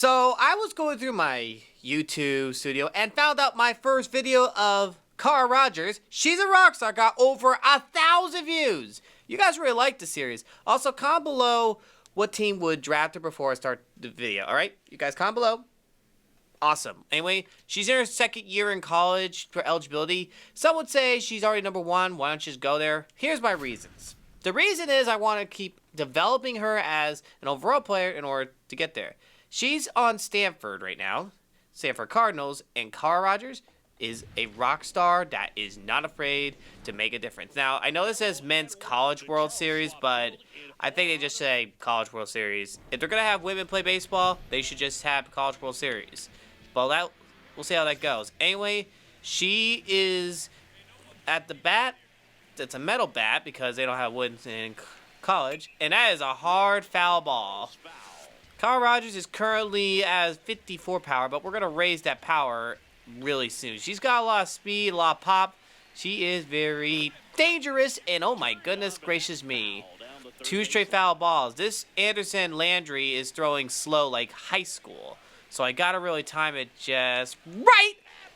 So I was going through my YouTube studio and found out my first video of Cara Rogers. She's a rock star, got over 1,000 views. You guys really like the series. Also, comment below what team would draft her before I start the video. All right, you guys comment below. Awesome. Anyway, she's in her second year in college for eligibility. Some would say she's already number one. Why don't you just go there? Here's my reasons. The reason is I want to keep developing her as an overall player in order to get there. She's on Stanford right now, Stanford Cardinals, and Cara Rogers is a rock star that is not afraid to make a difference. Now, I know this says Men's College World Series, but I think they just say College World Series. If they're going to have women play baseball, they should just have College World Series. But we'll see how that goes. Anyway, she is at the bat. It's a metal bat because they don't have wood in college. And that is a hard foul ball. Cara Rogers is currently at 54 power, but we're going to raise that power really soon. She's got a lot of speed, a lot of pop. She is very dangerous, and oh my goodness gracious me. 2 straight foul balls. This Anderson Landry is throwing slow like high school. So I got to really time it just right.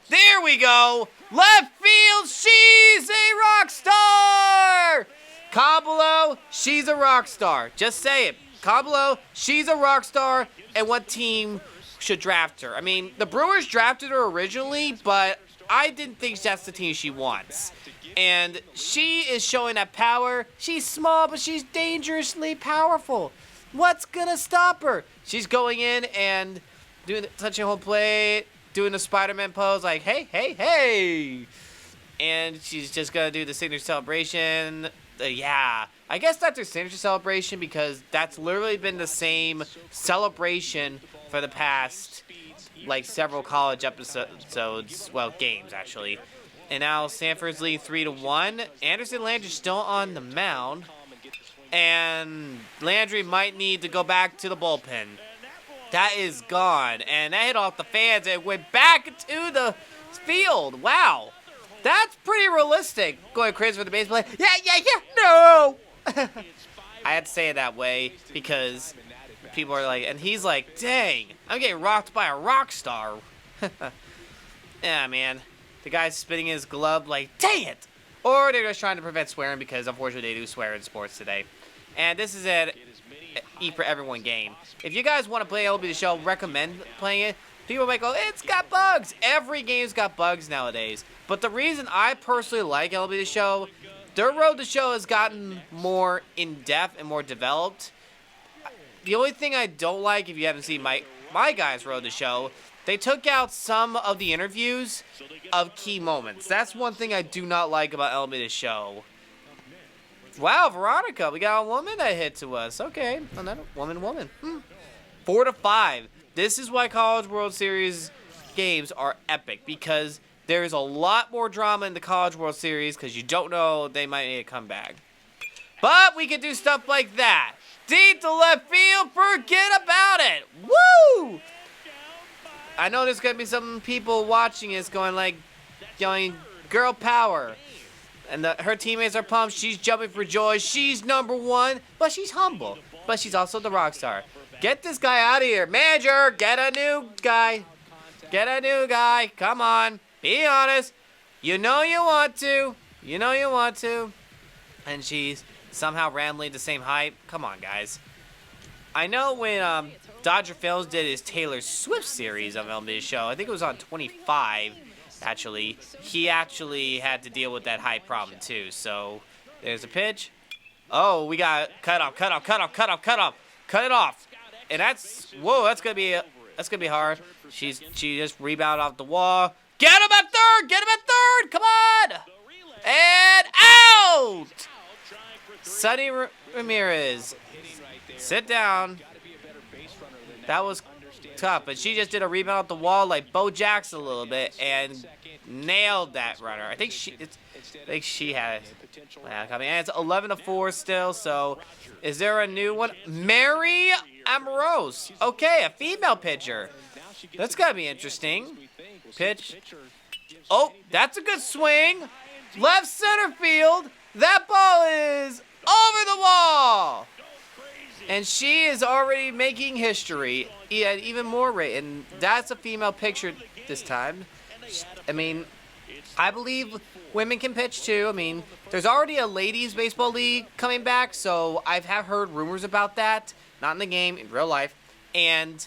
There we go. Left field, she's a rock star. Comment below, she's a rock star. Just say it. Comment below, she's a rock star, and what team should draft her. I mean, the Brewers drafted her originally, but I didn't think that's the team she wants. And she is showing that power. She's small, but she's dangerously powerful. What's going to stop her? She's going in and touching home plate, doing the Spider-Man pose like, hey, hey, hey. And she's just going to do the signature celebration. Yeah, I guess that's her signature celebration because that's literally been the same celebration for the past, like, several college episodes, well, games, actually. And now Stanford's leading 3-1. Anderson Landry's still on the mound. And Landry might need to go back to the bullpen. That is gone. And that hit off the fans and went back to the field. Wow. That's pretty realistic. Going crazy for the baseball. Yeah, no. I had to say it that way because people are like, and he's like, dang, I'm getting rocked by a rock star. Yeah, man. The guy's spitting his glove like, dang it. Or they're just trying to prevent swearing because unfortunately they do swear in sports today. And this is an Eat for Everyone game. If you guys want to play MLB The Show, recommend playing it. People might go, it's got bugs. Every game's got bugs nowadays. But the reason I personally like MLB The Show, their road to show has gotten more in-depth and more developed. The only thing I don't like, if you haven't seen my guys' road to show, they took out some of the interviews of key moments. That's one thing I do not like about MLB The Show. Wow, Veronica, we got a woman that hit to us. Okay, another woman. 4-5. This is why College World Series games are epic, because there's a lot more drama in the College World Series because you don't know they might need to come back. But we can do stuff like that. Deep to left field, forget about it. Woo! I know there's going to be some people watching this going, girl power. And her teammates are pumped. She's jumping for joy. She's number one, but she's humble. But she's also the rock star. Get this guy out of here. Manager, get a new guy. Get a new guy. Come on. Be honest. You know you want to. You know you want to. And she's somehow randomly the same height. Come on, guys. I know when Dodger Films did his Taylor Swift series of MLB Show, I think it was on 25, actually. He actually had to deal with that height problem, too. So, there's a pitch. Oh, we got cut off. Cut it off. And that's that's gonna be hard. She just rebounded off the wall. Get him at third. Come on. And out. Sonny Ramirez. Sit down. That was tough, but she just did a rebound off the wall like Bo Jackson a little bit and nailed that runner. I think she had it. And it's 11-4 still. So, is there a new one? Mary Amorose. Okay, a female pitcher. That's gotta be interesting. Pitch. Oh, that's a good swing. Left center field. That ball is over the wall. And she is already making history at even more rate. And that's a female pitcher this time. I mean, I believe women can pitch too. I mean, there's already a ladies baseball league coming back, so I have heard rumors about that. Not in the game, in real life. And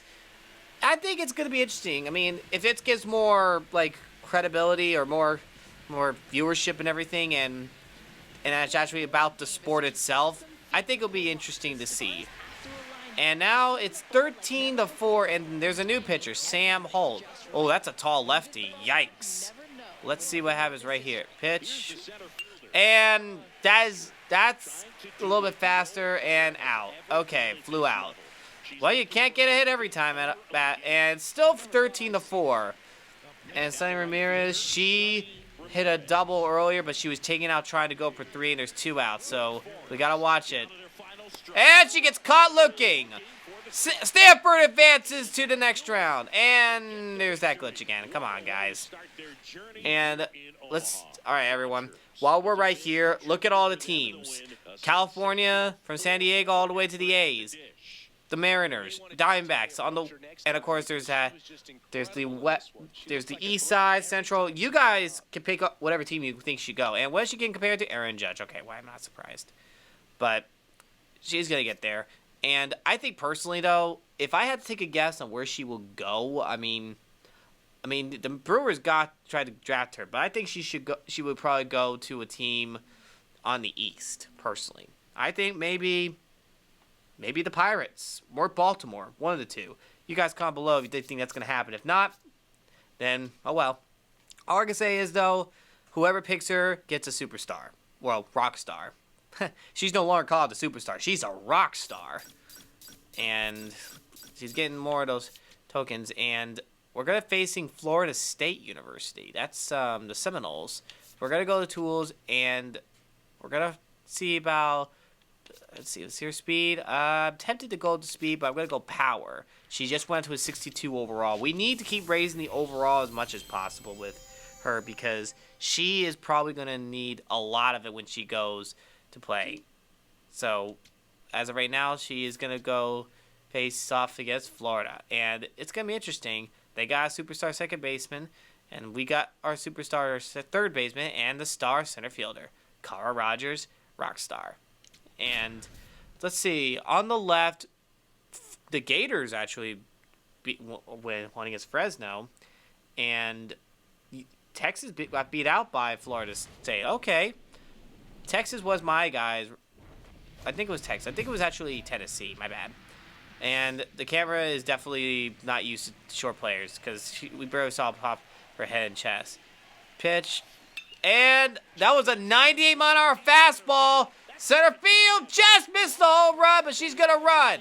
I think it's going to be interesting. I mean, if it gives more, like, credibility or more viewership and everything, and it's actually about the sport itself, I think it'll be interesting to see. And now it's 13-4, and there's a new pitcher, Sam Holt. Oh, that's a tall lefty. Yikes. Let's see what happens right here. Pitch. And that's a little bit faster and out. Okay, flew out. Well, you can't get a hit every time at bat, and still 13-4. And Sonny Ramirez, she hit a double earlier, but she was taken out trying to go for 3, and there's 2 outs, so we gotta watch it. And she gets caught looking. Stanford advances to the next round, and there's that glitch again. Come on, guys. And all right, everyone. While we're right here, look at all the teams. California, from San Diego all the way to the A's. The Mariners, Diamondbacks, and of course there's the East Side, Central. You guys can pick up whatever team you think should go. And what is she getting compared to? Aaron Judge. Okay, well, I'm not surprised, but she's gonna get there. And I think personally, though, if I had to take a guess on where she will go, I mean, the Brewers tried to draft her, but I think she should go. She would probably go to a team on the East. Personally, I think maybe the Pirates or Baltimore, one of the two. You guys comment below if you think that's going to happen. If not, then, oh well. All I can say is, though, whoever picks her gets a superstar. Well, rock star. She's no longer called a superstar. She's a rock star. And she's getting more of those tokens. And we're going to facing Florida State University. That's the Seminoles. We're going to go to tools, and we're going to see about... Let's see her speed. I'm tempted to go to speed, but I'm going to go power. She just went to a 62 overall. We need to keep raising the overall as much as possible with her because she is probably going to need a lot of it when she goes to play. So, as of right now, she is going to go face off against Florida. And it's going to be interesting. They got a superstar second baseman, and we got our superstar third baseman and the star center fielder. Cara Rogers, rock star. And let's see, on the left, the Gators actually won against Fresno, and Texas got beat out by Florida State. Okay, Texas was my guys. I think it was Texas. I think it was actually Tennessee. My bad. And the camera is definitely not used to short players because we barely saw pop her head and chest. Pitch, and that was a 98-mile-an-hour fastball. Center field just missed the home run, but she's going to run.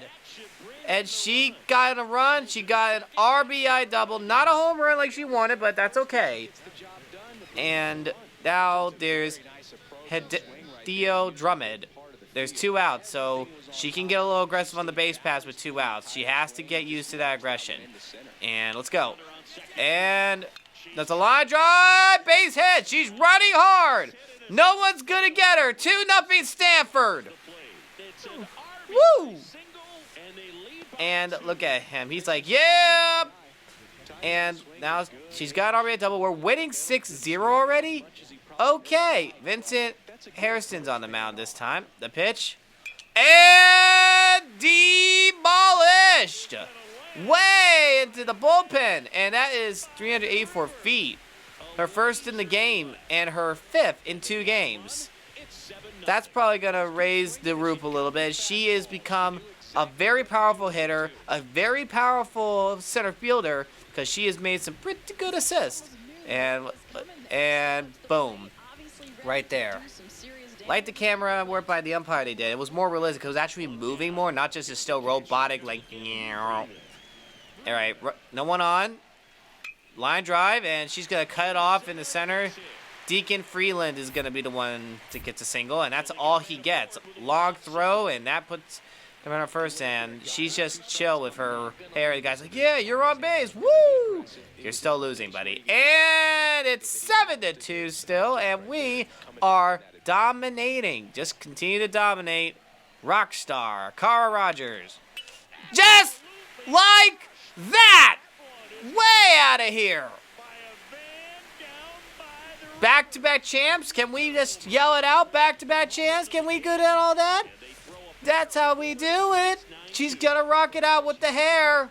And she got a run. She got an RBI double. Not a home run like she wanted, but that's okay. And now there's Theo Drummond. There's 2 outs, so she can get a little aggressive on the base pass with 2 outs. She has to get used to that aggression. And let's go. And that's a line drive. Base hit. She's running hard. No one's going to get her. 2-0 Stanford. Woo! And look at him. He's like, yeah. And now she's got already a double. We're winning 6-0 already? Okay. Vincent Harrison's on the mound this time. The pitch. And demolished. Way into the bullpen. And that is 384 feet. Her first in the game and her 5th in 2 games. That's probably going to raise the roof a little bit. She has become a very powerful hitter, a very powerful center fielder because she has made some pretty good assists. And boom, right there. Like the camera work by the umpire they did. It was more realistic. It was actually moving more, not just still robotic like. All right, no one on. Line drive, and she's going to cut it off in the center. Deacon Freeland is going to be the one to get the single, and that's all he gets. Long throw, and that puts him on first, and she's just chill with her hair. The guy's like, yeah, you're on base. Woo! You're still losing, buddy. And it's 7-2 still, and we are dominating. Just continue to dominate. rock star, Cara Rogers. Just like that! Way out of here! Back-to-back champs? Can we just yell it out? Back-to-back champs? Can we go down all that? That's how we do it. She's gonna rock it out with the hair.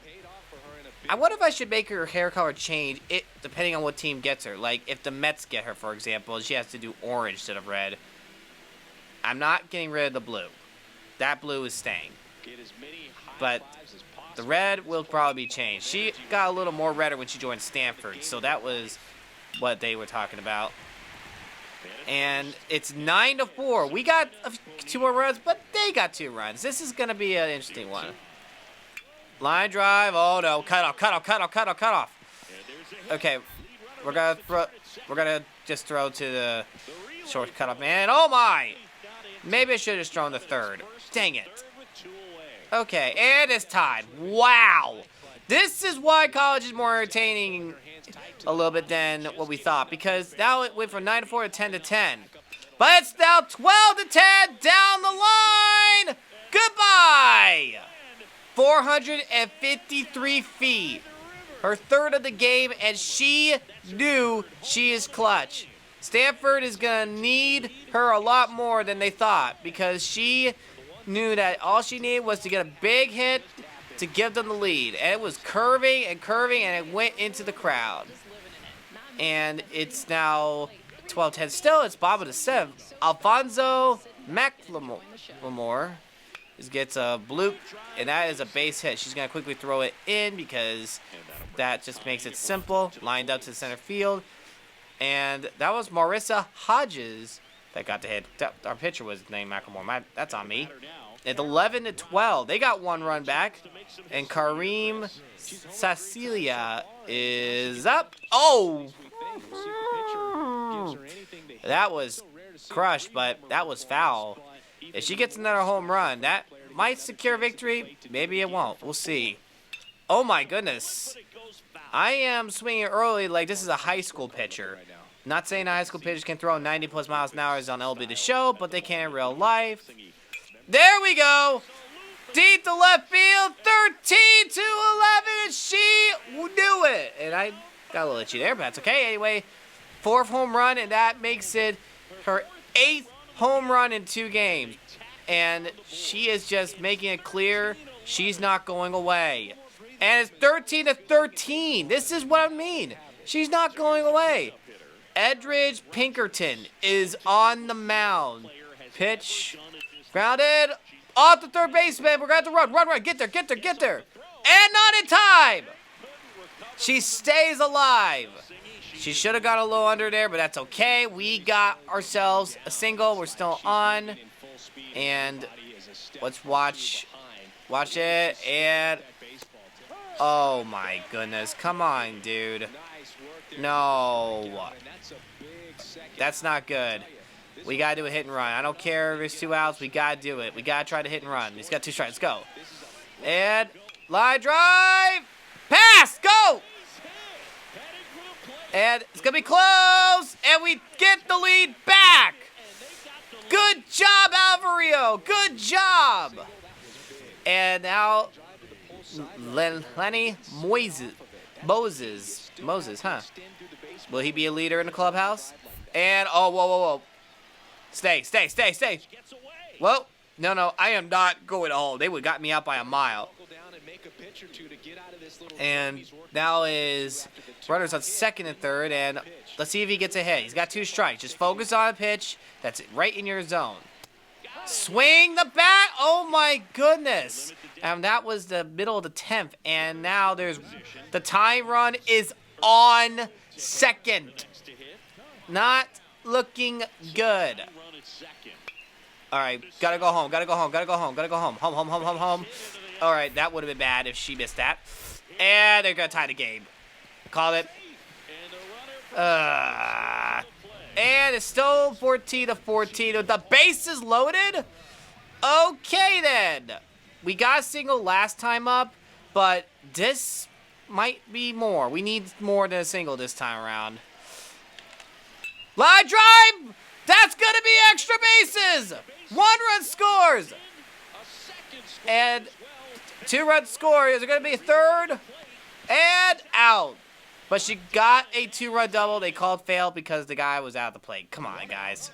I wonder if I should make her hair color change, depending on what team gets her. Like, if the Mets get her, for example, she has to do orange instead of red. I'm not getting rid of the blue. That blue is staying. But the red will probably be changed. She got a little more redder when she joined Stanford, so that was what they were talking about. And it's 9-4. We got 2 more runs, but they got 2 runs. This is going to be an interesting one. Line drive. Oh no! Cut off. Okay, we're gonna just throw to the short cutoff man. Oh my! Maybe I should have just thrown the third. Dang it. Okay, and it's tied. Wow! This is why college is more entertaining a little bit than what we thought, because now it went from 9-4 to 10-10. But it's now 12-10 down the line. Goodbye. 453 feet. Her third of the game, and she knew she is clutch. Stanford is going to need her a lot more than they thought, because she knew that all she needed was to get a big hit to give them the lead. And it was curving, and it went into the crowd. And it's now 12-10. Still, it's bottom of the 7th. Alfonso McLemore gets a bloop, and that is a base hit. She's going to quickly throw it in because that just makes it simple. Lined up to the center field. And that was Marissa Hodges that got the hit. Our pitcher was named McLemore. That's on me. At 11-12, they got 1 run back. And Kareem Cecilia is up. Oh! That was crushed, but that was foul. If she gets another home run, that might secure victory. Maybe it won't. We'll see. Oh my goodness. I am swinging early like this is a high school pitcher. Not saying high school pitchers can throw 90+ miles an hour on MLB The Show, but they can in real life. There we go. Deep to left field. 13-11. And she knew it. And I got a little itchy there, but that's okay. Anyway, 4th home run, and that makes it her 8th home run in 2 games. And she is just making it clear she's not going away. And it's 13-13. This is what I mean. She's not going away. Edridge Pinkerton is on the mound. Pitch. Grounded. Off the third baseman. We're going to have to run. Get there. And not in time. She stays alive. She should have got a low under there, but that's okay. We got ourselves a single. We're still on. And let's watch it. And oh my goodness. Come on, dude. No. That's not good. We got to do a hit and run. I don't care if it's 2 outs. We got to do it. We got to try to hit and run. He's got 2 strikes. Let's go. And line drive. Pass. Go. And it's going to be close. And we get the lead back. Good job, Alvario. Good job. And now Lenny Moses, huh? Will he be a leader in the clubhouse? And, oh, whoa. Stay. Whoa. No, I am not going home. They would got me out by a mile. And now is runners on 2nd and 3rd, and let's see if he gets a hit. He's got 2 strikes. Just focus on a pitch that's right in your zone. Swing the bat. Oh, my goodness. And that was the middle of the 10th, and now there's the time run is on 2nd. Not looking good. All right, gotta go home. Home. All right, that would have been bad if she missed that. And they're gonna tie the game. Call it. And it's still 14-14. The base is loaded. Okay then. We got a single last time up, but this might be more. We need more than a single this time around. Line drive! That's going to be extra bases! 1 run scores! And 2-run score. Is it going to be a third? And out. But she got a 2-run double. They called fail because the guy was out of the plate. Come on, guys.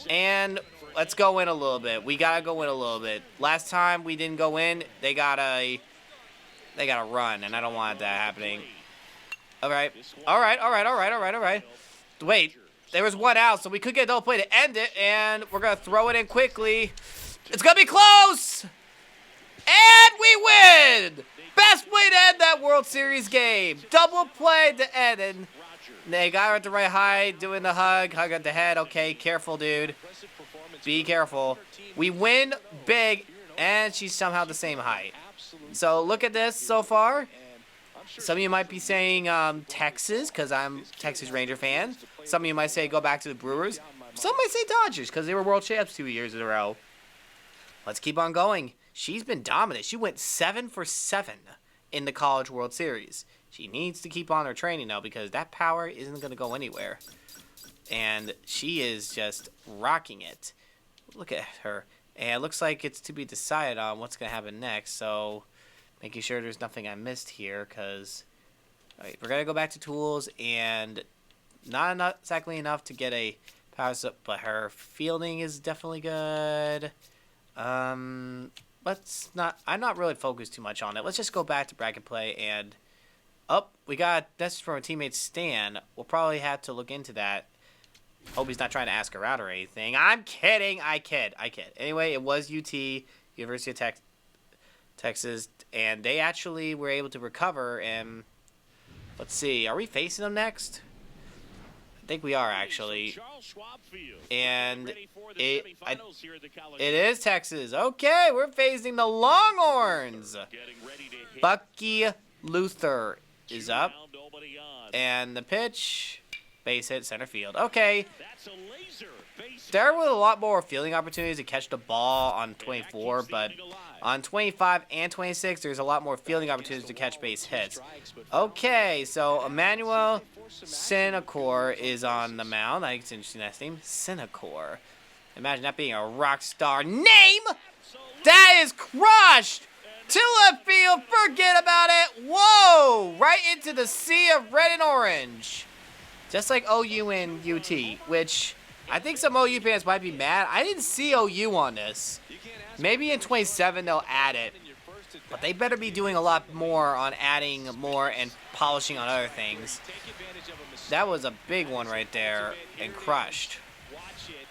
And let's go in a little bit. We got to go in a little bit. Last time we didn't go in, they got a run, and I don't want that happening. All right. Wait, there was 1 out, so we could get a double play to end it, and we're going to throw it in quickly. It's going to be close! And we win! Best way to end that World Series game. Double play to end, and they got her at the right height, doing the hug at the head. Okay, careful, dude. Be careful. We win big, and she's somehow the same height. So look at this so far. Some of you might be saying Texas, because I'm a Texas Ranger fan. Some of you might say go back to the Brewers. Some might say Dodgers, because they were world champs 2 years in a row. Let's keep on going. She's been dominant. She went 7 for 7 in the College World Series. She needs to keep on her training, though, because that power isn't going to go anywhere. And she is just rocking it. Look at her. And it looks like it's to be decided on what's going to happen next. So making sure there's nothing I missed here, because we're going to go back to tools, and not exactly up to get a power up, but her fielding is definitely good. I'm not really focused too much on it. Let's just go back to bracket play, and we got this from our teammate Stan. We'll probably have to look into that. Hope he's not trying to ask her out or anything. I'm kidding. I kid. Anyway, it was UT, University of Texas, and they actually were able to recover. And let's see, are we facing them next? I think we are, actually. And it is Texas. Okay, we're facing the Longhorns. Bucky Luther is up. And the pitch, base hit, center field. Okay. There were a lot more fielding opportunities to catch the ball on 24, but on 25 and 26, there's a lot more fielding opportunities to catch base hits. Okay, so Emmanuel Sinacor is on the mound. I think it's an interesting last name, Sinacor. Imagine that being a rock star name. That is crushed to left field. Forget about it. Whoa! Right into the sea of red and orange. Just like OU and UT, which I think some OU fans might be mad. I didn't see OU on this. Maybe in 27 they'll add it. But they better be doing a lot more on adding more and polishing on other things. That was a big one right there and crushed.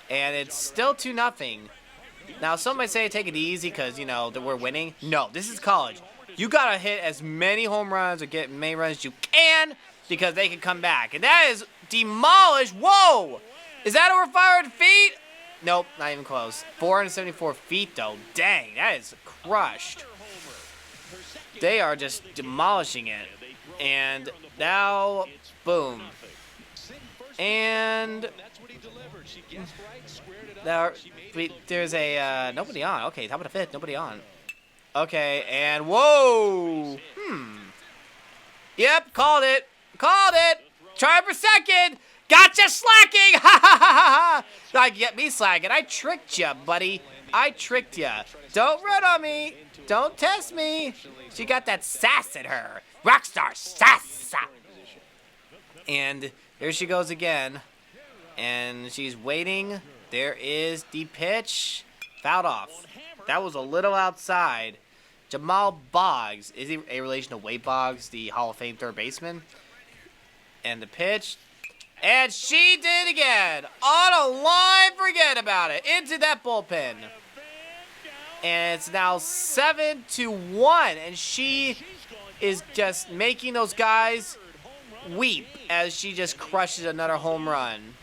And it's still 2-0. Now, some might say take it easy because, you know, that we're winning. No, this is college. You got to hit as many home runs or get as many runs as you can because they can come back. And that is demolished. Whoa! Is that over 500 feet? Nope, not even close. 474 feet, though. Dang, that is crushed. They are just demolishing it. And now, boom. And there's a nobody on. Okay, top of the fifth, nobody on. Okay, and whoa. Yep, called it. Try for second. Gotcha slacking. Ha ha ha ha. Like, get me slacking. I tricked you, buddy. I tricked you. Don't run on me. Don't test me. She got that sass in her. Rockstar sass. And here she goes again. And she's waiting. There is the pitch. Fouled off. That was a little outside. Jamal Boggs. Is he a relation to Wade Boggs, the Hall of Fame third baseman? And the pitch. And she did again. On a line. Forget about it. Into that bullpen. And it's now 7-1. And she is just making those guys weep as she just crushes another home run.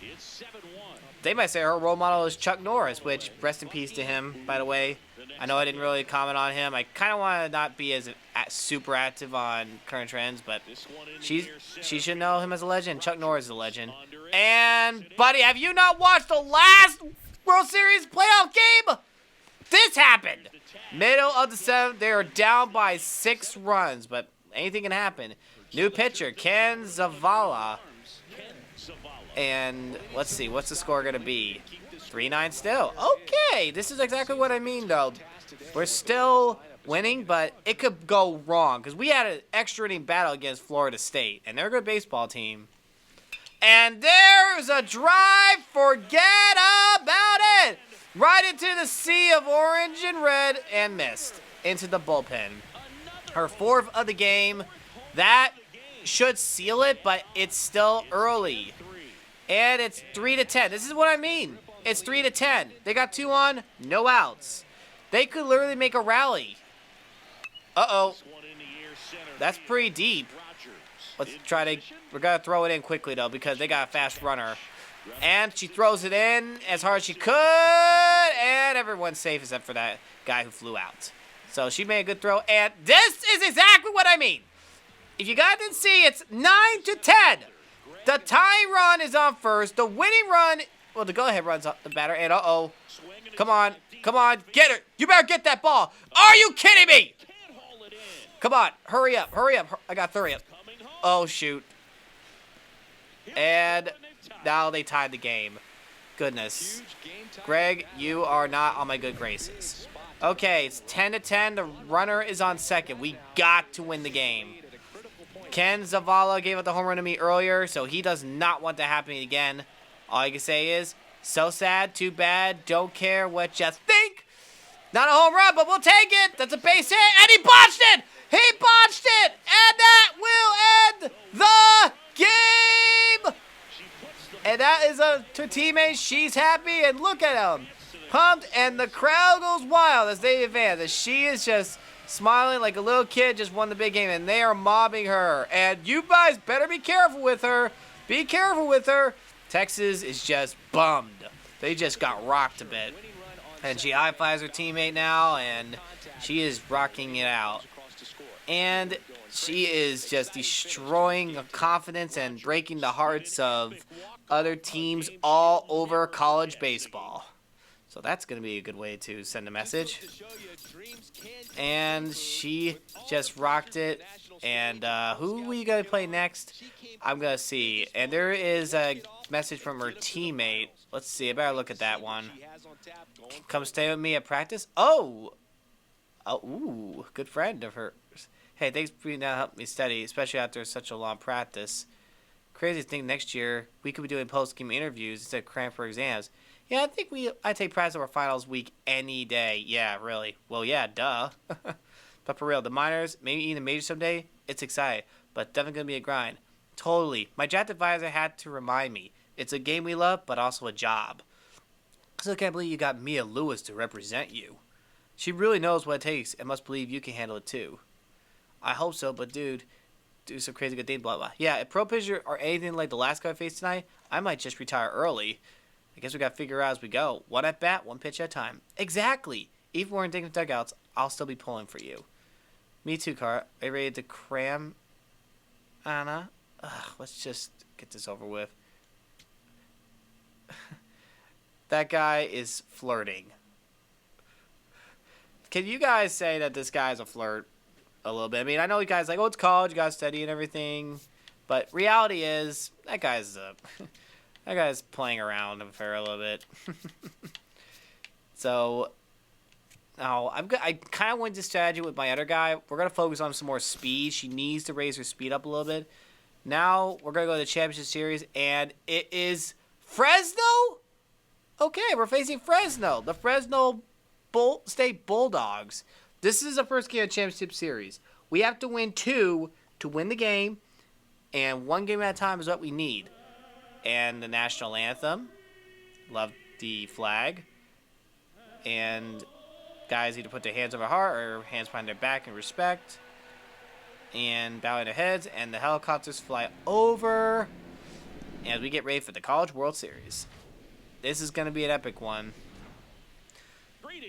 They might say her role model is Chuck Norris, which, rest in peace to him, by the way. I know I didn't really comment on him. I kind of want to not be as super active on current trends, but she should know him as a legend. Chuck Norris is a legend. And, buddy, have you not watched the last World Series playoff game? This happened. Middle of the seventh, they are down by 6 runs, but anything can happen. New pitcher, Ken Zavala. And let's see, what's the score going to be? 3-9 still. Okay, this is exactly what I mean, though. We're still winning, but it could go wrong because we had an extra inning battle against Florida State, and they're a good baseball team. And there's a drive. Forget about it. Right into the sea of orange and red and missed into the bullpen. Her 4th of the game. That should seal it, but it's still early. And it's 3-10. This is what I mean. It's 3-10. They got 2 on, no outs. They could literally make a rally. Uh-oh. That's pretty deep. Let's try to... We're going to throw it in quickly, though, because they got a fast runner. And she throws it in as hard as she could. And everyone's safe except for that guy who flew out. So she made a good throw. And this is exactly what I mean. If you guys didn't see, it's 9-10. The tying run is on first. The winning run... Well, the go-ahead run's up the batter. And uh-oh. Come on. Come on. Get her. You better get that ball. Are you kidding me? Come on. Hurry up. Hurry up. I got 30 up. Oh, shoot. And now they tied the game. Goodness. Greg, you are not on my good graces. Okay, it's 10-10. The runner is on second. We got to win the game. Ken Zavala gave up the home run to me earlier, so he does not want that happening again. All I can say is, so sad, too bad, don't care what you think. Not a home run, but we'll take it. That's a base hit, and he botched it! He botched it! And that will end the game! And that is a teammate. She's happy, and look at him. Pumped, and the crowd goes wild as they advance. As she is just smiling like a little kid just won the big game, and they are mobbing her. And you guys better be careful with her. Be careful with her. Texas is just bummed. They just got rocked a bit. And she high-fives her teammate now, and she is rocking it out. And she is just destroying the confidence and breaking the hearts of other teams all over college baseball. So that's going to be a good way to send a message. And she just rocked it. And who are we going to play next? I'm going to see. And there is a message from her teammate. Let's see. I better look at that one. Come stay with me at practice. Oh, ooh, good friend of hers. Hey, thanks for being down to help me study, especially after such a long practice. Crazy thing, next year, we could be doing post-game interviews instead of cramming for exams. Yeah, I think I take practice over finals week any day. Yeah, really. Well, yeah, duh. But for real, the minors, maybe even the major someday, it's exciting. But definitely going to be a grind. Totally. My draft advisor had to remind me. It's a game we love, but also a job. I still can't believe you got Mia Lewis to represent you. She really knows what it takes and must believe you can handle it too. I hope so, but dude, do some crazy good thing, blah, blah. Yeah, if pro pitcher are anything like the last guy I faced tonight, I might just retire early. I guess we got to figure out as we go. One at bat, one pitch at a time. Exactly. Even when we're in digging dugouts, I'll still be pulling for you. Me too, Cara. Are you ready to cram, Anna? Let's just get this over with. That guy is flirting. Can you guys say that this guy's a flirt a little bit? I mean, I know you guys like, oh, it's college, you got to study and everything. But reality is, that guy's playing around with her a little bit. So, no, I kind of went to strategy with my other guy. We're going to focus on some more speed. She needs to raise her speed up a little bit. Now, we're going to go to the championship series, and it is Fresno? Okay, we're facing Fresno. The Fresno State Bulldogs. This is the first game of the championship series. We have to win 2 to win the game, and 1 game at a time is what we need. And the national anthem. Love the flag. And guys either put their hands over their heart or hands behind their back in respect. And bowing their heads, and the helicopters fly over as we get ready for the College World Series. This is going to be an epic one.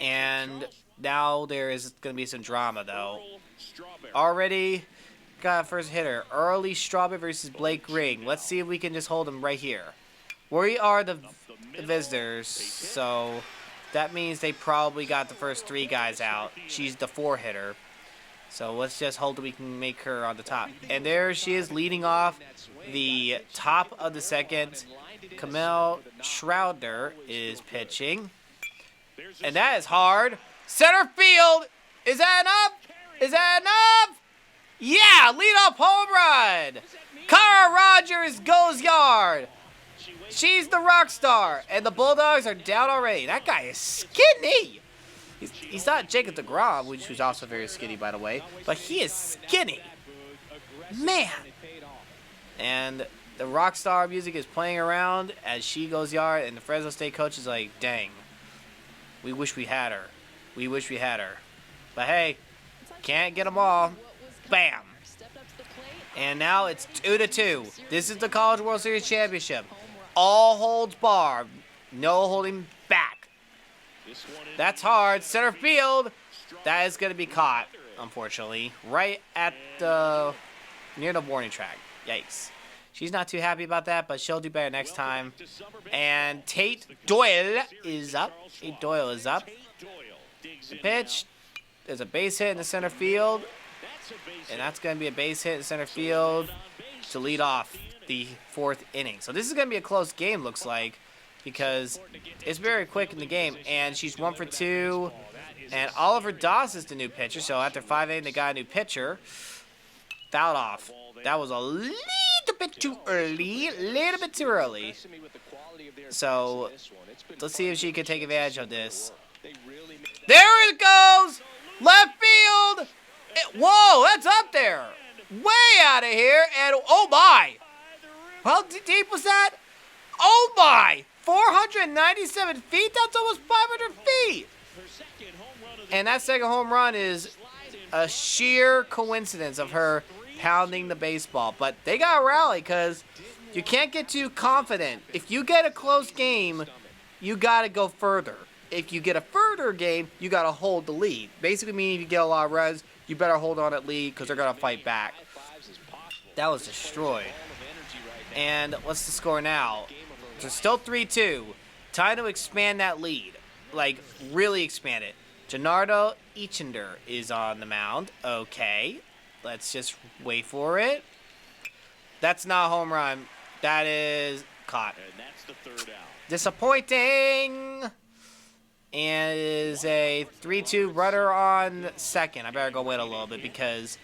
And now there is going to be some drama, though. Already got a first hitter. Early Strawberry versus Blake Ring. Let's see if we can just hold him right here. We are the visitors, so that means they probably got the first 3 guys out. She's the 4-hitter. So let's just hope that we can make her on the top. And there she is leading off the top of the second. Camille Schroeder is pitching. And that is hard. Center field. Is that enough? Is that enough? Yeah, leadoff home run. Cara Rogers goes yard. She's the rock star. And the Bulldogs are down already. That guy is skinny. He's not Jacob deGrom, which was also very skinny, by the way. But he is skinny. Man. And the rock star music is playing around as she goes yard. And the Fresno State coach is like, dang. We wish we had her. We wish we had her. But hey, can't get them all. Bam. And now it's 2-2. This is the College World Series Championship. All holds bar. No holding back. That's hard. Center field. That is going to be caught, unfortunately. Right at the... near the warning track. Yikes. She's not too happy about that, but she'll do better next time. And Tate Doyle is up. Tate Doyle is up. The pitch. There's a base hit in the center field. And that's going to be a base hit in center field to lead off the 4th inning. So this is going to be a close game, looks like, because it's very quick in the game. And she's 1 for 2. And Oliver Doss is the new pitcher. So after 5 innings, they got a new pitcher. Fouled off. That was a little bit too early. Little bit too early. So let's see if she can take advantage of this. There it goes! Left field! Whoa, that's up there. Way out of here. And oh my. How deep was that? Oh my. 497 feet? That's almost 500 feet. And that second home run is a sheer coincidence of her pounding the baseball. But they got to rally because you can't get too confident. If you get a close game, you got to go further. If you get a further game, you got to hold the lead. Basically meaning if you get a lot of runs, you better hold on at lead because they're going to fight back. That was destroyed. And what's the score now? It's still 3-2. Time to expand that lead. Like, really expand it. Gennaro Eichender is on the mound. Okay. Let's just wait for it. That's not a home run. That is caught. Disappointing. And it is a 3-2 runner on second. I better go wait a little bit because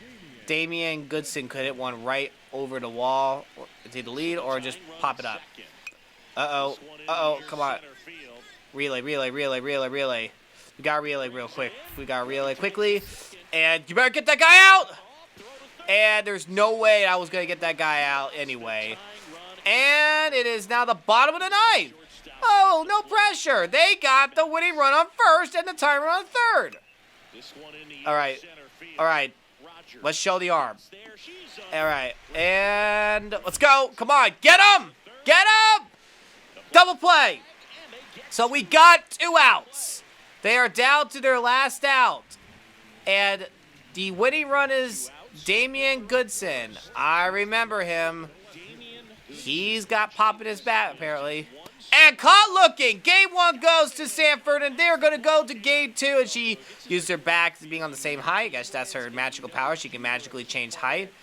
Damian Goodson could hit one right over the wall to take the lead or just pop it up. Uh-oh. Uh-oh. Come on. Relay. We got to relay real quick. We got to relay quickly. And you better get that guy out. And there's no way I was going to get that guy out anyway. And it is now the bottom of the ninth. Oh, no pressure. They got the winning run on first and the tying run on third. All right. Let's show the arm. All right. And let's go. Come on. Get him. Double play. So we got 2 outs. They are down to their last out. And the winning run is Damian Goodson. I remember him. He's got pop in his bat, apparently. And caught looking. Game 1 goes to Stanford, and they're going to go to Game 2. And she used her back to being on the same height. I guess that's her magical power. She can magically change height.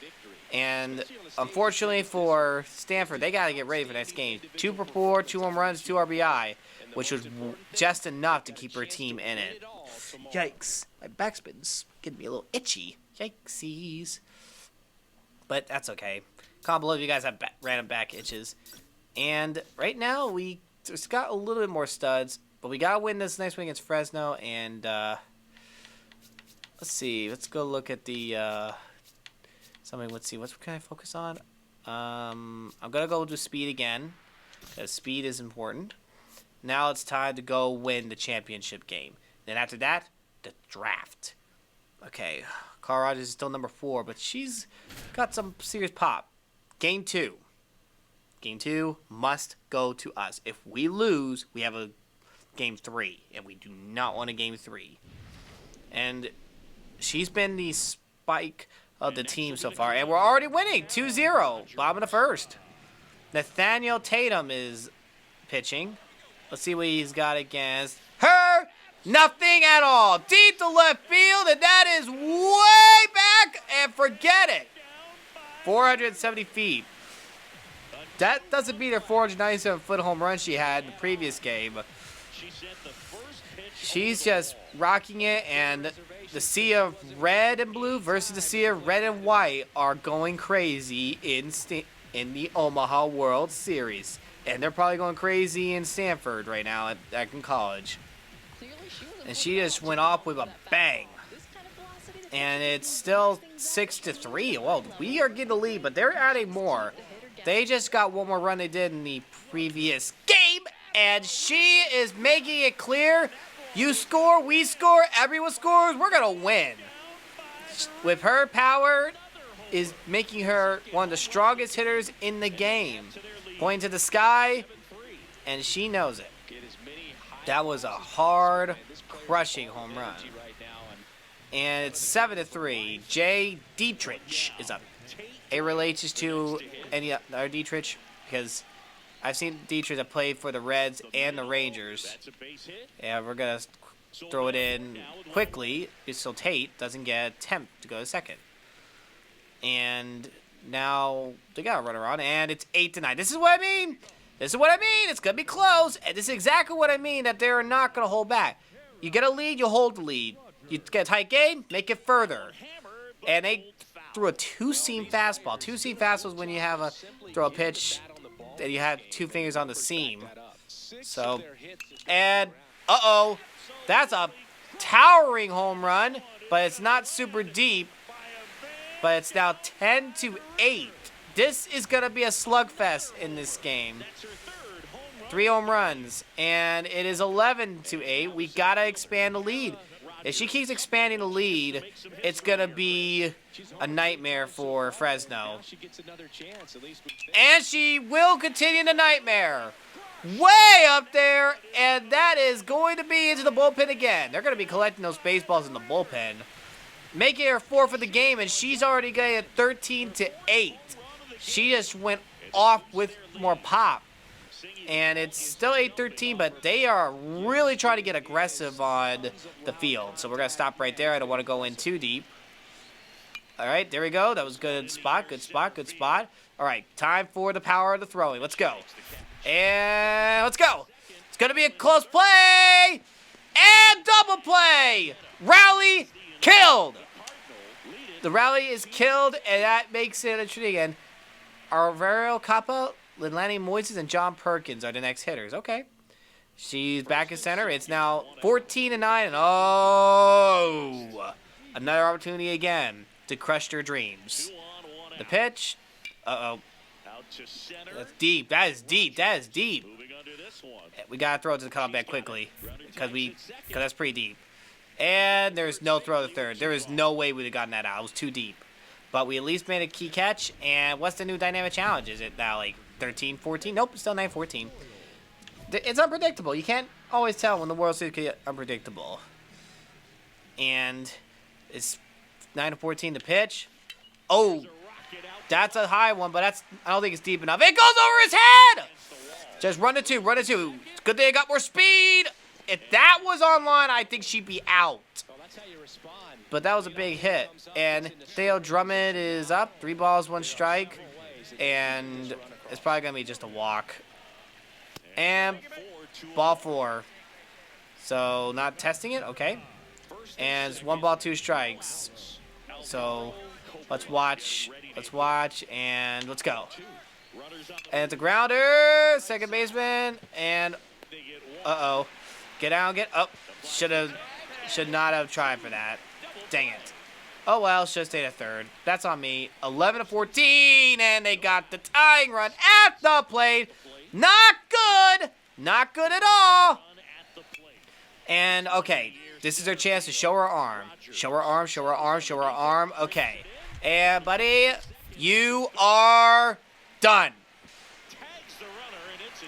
And unfortunately for Stanford, they got to get ready for the next game. 2 for 4, 2 home runs, 2 RBI, which was just enough to keep her team in it. Yikes. My back's been getting me a little itchy. Yikesies. But that's okay. Comment below if you guys have random back itches. And right now, we just got a little bit more studs. But we got to win this next week against Fresno. And let's see. Let's go look at the... let's see. What can I focus on? I'm going to go to speed again. Because speed is important. Now it's time to go win the championship game. Then after that, the draft. Okay. Cara Rogers is still number 4. But she's got some serious pop. Game 2. Game 2 must go to us. If we lose, we have a Game 3. And we do not want a Game 3. And she's been the spike of the team so far. And we're already winning. 2-0. Bottom of the first. Nathaniel Tatum is pitching. Let's see what he's got against her. Nothing at all. Deep to left field. And that is way back. And forget it. 470 feet. That doesn't beat her 497-foot home run she had in the previous game. She's just rocking it, and the sea of red and blue versus the sea of red and white are going crazy in the Omaha World Series. And they're probably going crazy in Stanford right now in college. And she just went off with a bang. And it's still 6-3. Well, we are getting the lead, but they're adding more. They just got one more run they did in the previous game. And she is making it clear. You score, we score, everyone scores, we're going to win. With her power, is making her one of the strongest hitters in the game. Pointing to the sky, and she knows it. That was a hard, crushing home run. And it's 7-3. Jay Dietrich is up. It relates to any other Dietrich because I've seen Dietrich that played for the Reds and the Rangers. And we're going to throw it in quickly so Tate doesn't get an attempt to go to second. And now they got a runner on, and it's 8-9. This is what I mean. This is what I mean. It's going to be close, and this is exactly what I mean, that they're not going to hold back. You get a lead, you hold the lead. You get a tight game, make it further. And they threw a two-seam fastball. Two-seam fastball is when you have throw a pitch and you have two fingers on the seam. So, and, that's a towering home run, but it's not super deep. But it's now 10-8. This is going to be a slugfest in this game. 3 home runs, and it is 11-8. We got to expand the lead. If she keeps expanding the lead, it's going to be a nightmare for Fresno. And she will continue the nightmare. Way up there, and that is going to be into the bullpen again. They're going to be collecting those baseballs in the bullpen. Making her 4 for the game, and she's already getting a 13-8. She just went off with more pop. And it's still 8-13, but they are really trying to get aggressive on the field. So we're going to stop right there. I don't want to go in too deep. All right, there we go. That was good spot, good spot, good spot. All right, time for the power of the throwing. Let's go. And let's go. It's going to be a close play. And double play. Rally killed. The rally is killed, and that makes it a treat again. Alvaro Capa, Lenny Moises, and John Perkins are the next hitters. Okay. She's back in center. It's now 14-9, and another opportunity again to crush their dreams. The pitch. That's deep. That is deep. That is deep. We got to throw it to the comeback quickly because that's pretty deep. And there's no throw to third. There is no way we'd have gotten that out. It was too deep. But we at least made a key catch. And what's the new dynamic challenge? Is it now like 13, 14? Nope, it's still 9-14. It's unpredictable. You can't always tell when the World Series can get unpredictable. And it's 9-14 the pitch. Oh, that's a high one, but I don't think it's deep enough. It goes over his head! Just run to two, run to two. Good thing it got more speed. If that was on line, I think she'd be out. But that was a big hit. And Theo Drummond is up. 3 balls, 1 strike. And it's probably going to be just a walk. And ball 4. So not testing it? Okay. And it's 1 ball, 2 strikes. So let's watch. Let's watch. And let's go. And it's a grounder. Second baseman. And get down, get up. Should not have tried for that. Dang it. Oh well, should have stayed at third. That's on me. 11-14, and they got the tying run at the plate. Not good. Not good at all. And okay, this is her chance to show her arm. Show her arm, show her arm, show her arm. Okay. And buddy, you are done.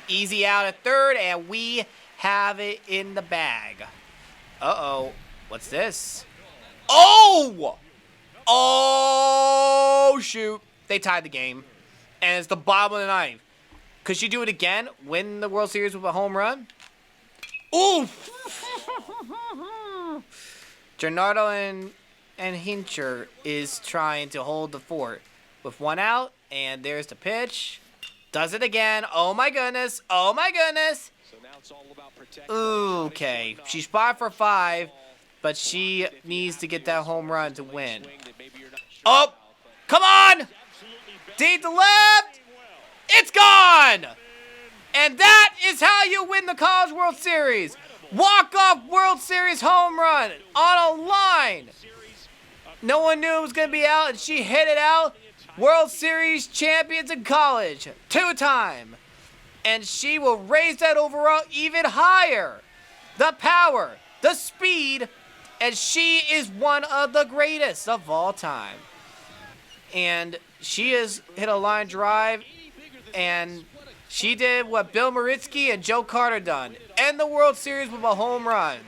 Easy out at third, and we have it in the bag. Uh-oh. What's this? Oh! Oh, shoot. They tied the game. And it's the bottom of the ninth. Could she do it again? Win the World Series with a home run? Ooh! Gennaro and Hincher is trying to hold the fort with 1 out. And there's the pitch. Does it again. Oh, my goodness. Oh, my goodness. Okay, she's 5 for 5, but she needs to get that home run to win. Oh, come on! Deep to left! It's gone! And that is how you win the College World Series. Walk-off World Series home run on a line. No one knew it was going to be out, and she hit it out. World Series champions in college, 2-time. And she will raise that overall even higher. The power, the speed, and she is one of the greatest of all time. And she has hit a line drive, and she did what Bill Maritzky and Joe Carter done. End the World Series with a home run.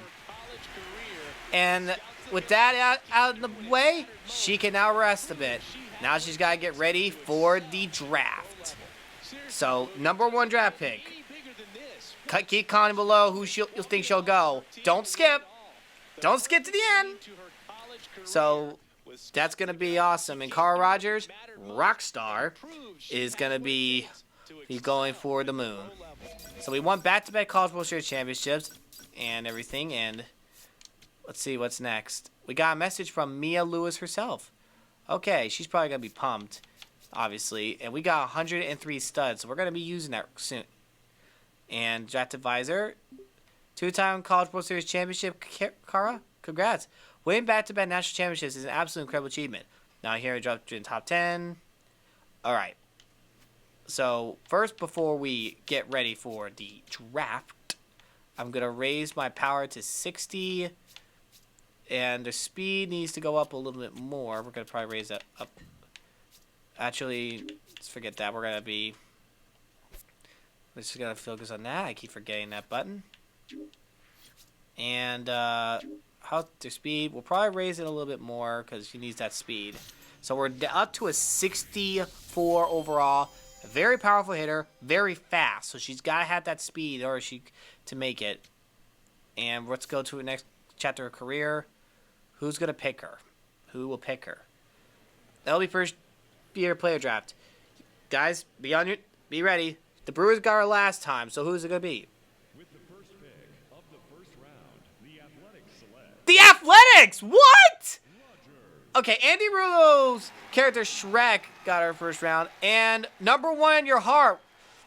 And with that out of the way, she can now rest a bit. Now she's got to get ready for the draft. So, #1 draft pick. Keep commenting below who you think she'll go. Don't skip. Don't skip to the end. So, that's going to be awesome. And Cara Rogers, rock star, is going to be going for the moon. So, we won back-to-back College World Series championships and everything. And let's see what's next. We got a message from Mia Lewis herself. Okay, she's probably going to be pumped, obviously. And we got 103 studs, so we're going to be using that soon. And Draft Advisor, 2-time College World Series championship, Cara, congrats. Winning back-to-back national championships is an absolute incredible achievement. Now here we dropped in top 10. All right. So first, before we get ready for the draft, I'm going to raise my power to 60. And the speed needs to go up a little bit more. We're going to probably raise that up. Actually, let's forget that. We're going to focus on that. I keep forgetting that button. And how the speed, we'll probably raise it a little bit more because she needs that speed. So we're up to a 64 overall. A very powerful hitter, very fast. So she's got to have that speed or to make it. And let's go to the next chapter of her career. Who's going to pick her? Who will pick her? That'll be first year player draft. Guys, be ready. The Brewers got her last time, so who's it going to be? With the first pick of the first round, the Athletics select. The Athletics! What? Rogers. Okay, Andy Rulo's character Shrek got her first round. And #1 in your heart.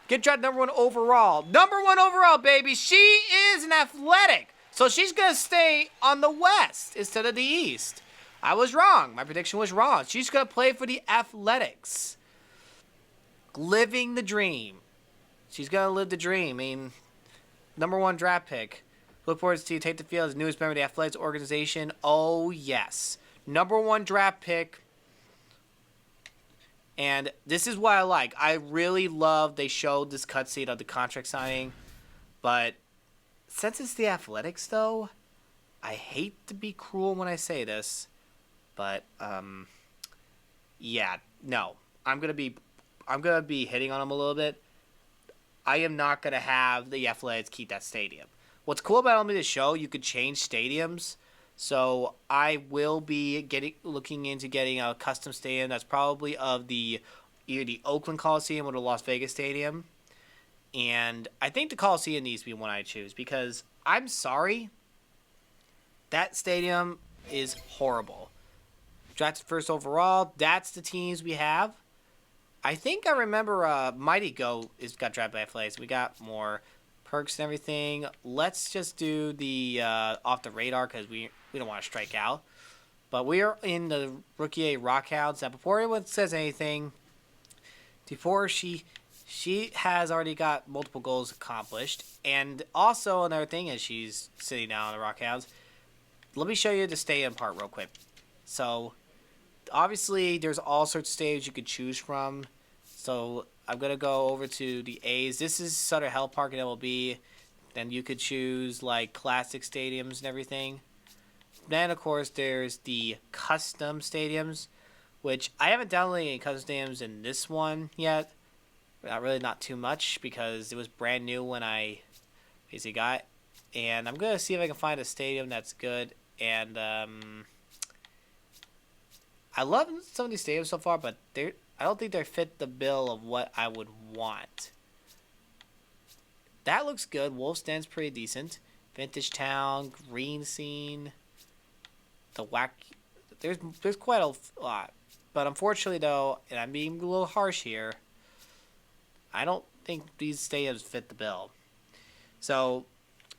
Get drafted #1 overall. #1 overall, baby. She is an athletic. So she's going to stay on the West instead of the East. I was wrong. My prediction was wrong. She's going to play for the Athletics. Living the dream. She's going to live the dream. I mean, #1 draft pick. Look forward to see you take the field as the newest member of the Athletics organization. Oh, yes. #1 draft pick. And this is what I like. I really love they showed this cutscene of the contract signing. But since it's the Athletics, though, I hate to be cruel when I say this, but yeah, no, I'm gonna be hitting on them a little bit. I am not gonna have the Athletics keep that stadium. What's cool about MLB The Show, you could change stadiums, so I will be looking into getting a custom stadium that's probably of either the Oakland Coliseum or the Las Vegas Stadium. And I think the Coliseum needs to be one I choose because I'm sorry, that stadium is horrible. Drafted first overall, that's the teams we have. I think I remember Mighty Go got drafted by Athletics. We got more perks and everything. Let's just do the off the radar because we don't want to strike out. But we are in the Rookie A Rockhounds. Now, before anyone says anything, before she has already got multiple goals accomplished. And also another thing is she's sitting down on the Rockhounds. Let me show you the stadium part real quick. So, obviously, there's all sorts of stadiums you could choose from. So, I'm going to go over to the A's. This is Sutter Health Park in MLB. Then you could choose, like, classic stadiums and everything. Then, of course, there's the custom stadiums, which I haven't downloaded any custom stadiums in this one yet. Not too much because it was brand new when I basically got it. And I'm going to see if I can find a stadium that's good. And I love some of these stadiums so far, but I don't think they fit the bill of what I would want. that looks good. Wolfden's pretty decent. Vintage Town, Green Scene, the whack. There's quite a lot, but unfortunately though, and I'm being a little harsh here, I don't think these stadiums fit the bill. So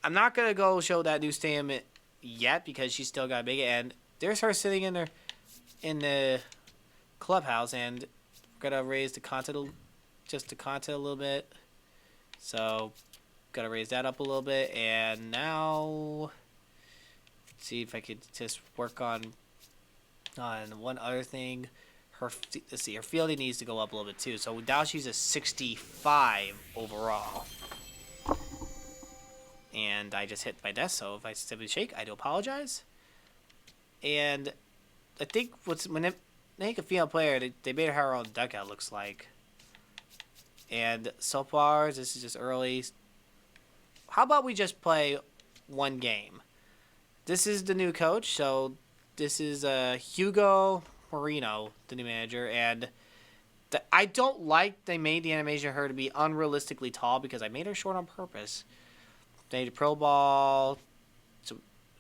I'm not gonna go show that new stadium yet because she's still gotta make it. And there's her sitting in the clubhouse, and we're gonna raise the content a little bit. So gotta raise that up a little bit, and now see if I could just work on one other thing. Let's see, her fielding needs to go up a little bit too. So now she's a 65 overall. And I just hit my desk, so if I simply shake, I do apologize. And I think when they make a female player, they made her own dugout, looks like. And so far, this is just early. How about we just play one game? This is the new coach, so this is Hugo Marino, the new manager, and I don't like they made the animation of her to be unrealistically tall because I made her short on purpose. They need a pro ball,